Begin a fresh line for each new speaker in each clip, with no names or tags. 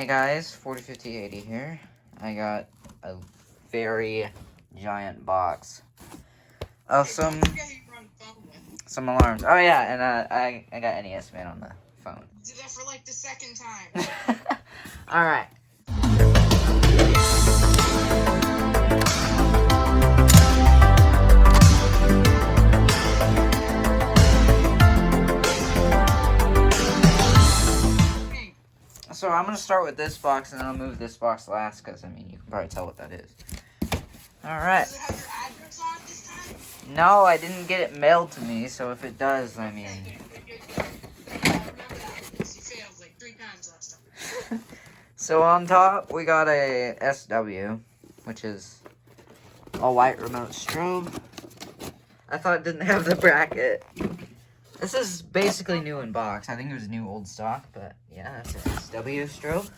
Hey guys, 405080 here. I got a very giant box of some alarms. Oh yeah, and I got NES Man on the phone.
Did that for like the second time.
All right. So I'm gonna start with this box, and then I'll move this box last, because I mean you can probably tell what that is. All right.
Does it have your address on it this time?
No, I didn't get it mailed to me, so if it does, I mean.
Remember that, because you failed like 3 times last time.
So on top we got a SW, which is a white remote strobe. I thought it didn't have the bracket. This is basically new in box. I think it was new old stock, but yeah, that's an SW strobe.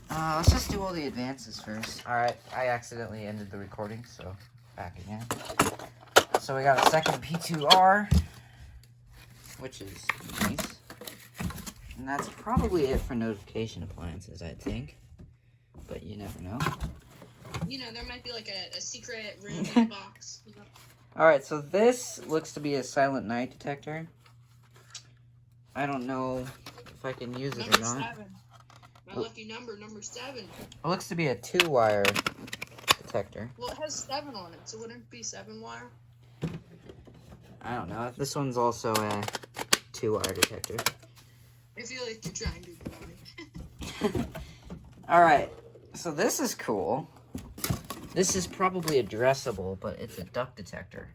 Let's just do all the advances first. Alright, I accidentally ended the recording, so back again. So we got a second P2R, which is nice. And that's probably it for notification appliances, I think. But you never know.
You know, there might be like a secret room in the box. You know?
Alright, so this looks to be a silent night detector. I don't know if I can use it or not.
Number 7. My lucky number 7.
It looks to be a 2-wire detector.
Well, it has 7 on it, so wouldn't it be 7-wire?
I don't know. This one's also a 2-wire detector.
I feel like you're trying to do it.
Alright, so this is cool. This is probably addressable, but it's a duck detector.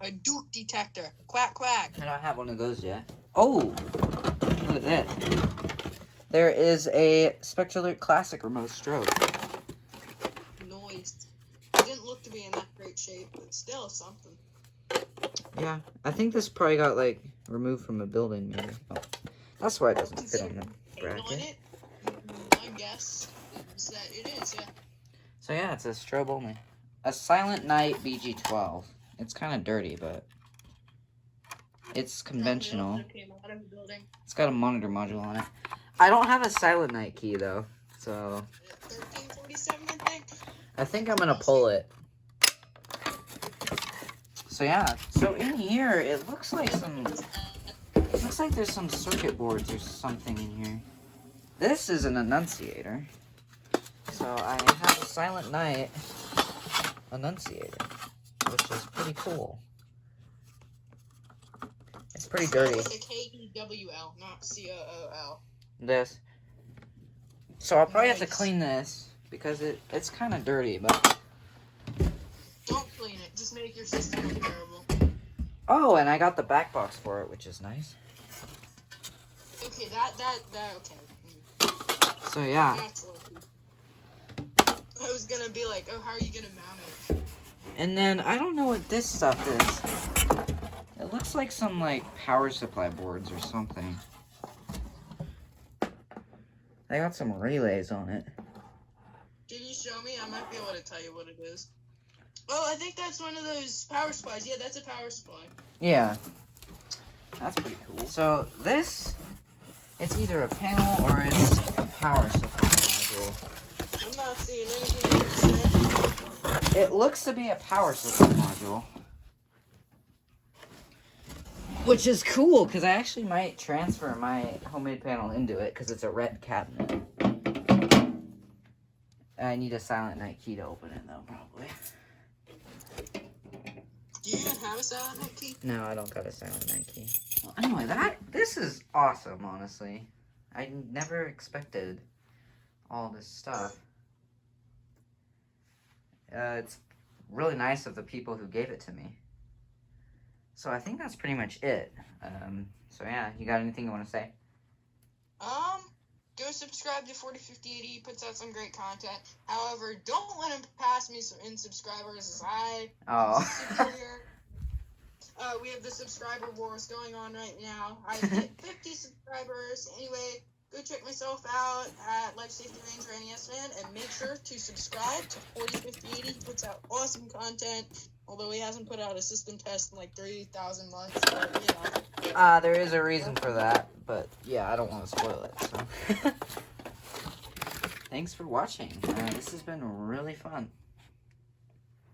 A duke detector. Quack, quack.
I don't have one of those yet. Oh! Look at that. There is a Spectralert Classic remote strobe.
Noise. It didn't look to be in that great shape, but still something.
Yeah, I think this probably got, like, removed from a building, maybe. Oh, that's why it doesn't fit on the bracket.
My guess is that it is, yeah.
So yeah, it's a strobe only. A Silent Night BG12. It's kind of dirty, but it's conventional. It's got a monitor module on it. I don't have a Silent Night key, though, so
1347, I think.
I think I'm gonna pull it. So yeah, so in here, it looks like there's some circuit boards or something in here. This is an annunciator. So I have a Silent Night annunciator, which is pretty cool. It's pretty dirty.
It's a K-E-W-L, not C-O-O-L.
This. So I'll probably have to clean this, because it's kind of dirty, but...
Don't clean it, just make your system look terrible.
Oh, and I got the back box for it, which is nice.
Okay, okay.
So yeah.
That's lucky. I was gonna be like, oh, how are you gonna mount it?
And then, I don't know what this stuff is. It looks like some, like, power supply boards or something. They got some relays on it.
Can you show me? I might be able to tell you what it is. Oh, I think that's one of those power supplies. Yeah, that's a power supply.
Yeah. That's pretty cool. So, this, it's either a panel or it's a power supply module.
I'm not seeing anything.
It looks to be a power supply module. Which is cool, because I actually might transfer my homemade panel into it, because it's a red cabinet. I need a Silent Night key to open it, though, probably.
Do you even have a Silent Night key?
No, I don't got a Silent Night key. Well, anyway, this is awesome, honestly. I never expected all this stuff. It's really nice of the people who gave it to me. So I think that's pretty much it. So yeah, you got anything you want to say?
Go subscribe to 405080. He puts out some great content. However, don't let him pass me in subscribers, as I superior. We have the subscriber wars going on right now. I hit 50 subscribers. Anyway, go check myself out at Life Safety Ranger NES Man, and make sure to subscribe to 405080. He puts out awesome content. Although he hasn't put out a system test in like 3,000 months, but you know.
There is a reason for that, but yeah, I don't want to spoil it, so. Thanks for watching. This has been really fun.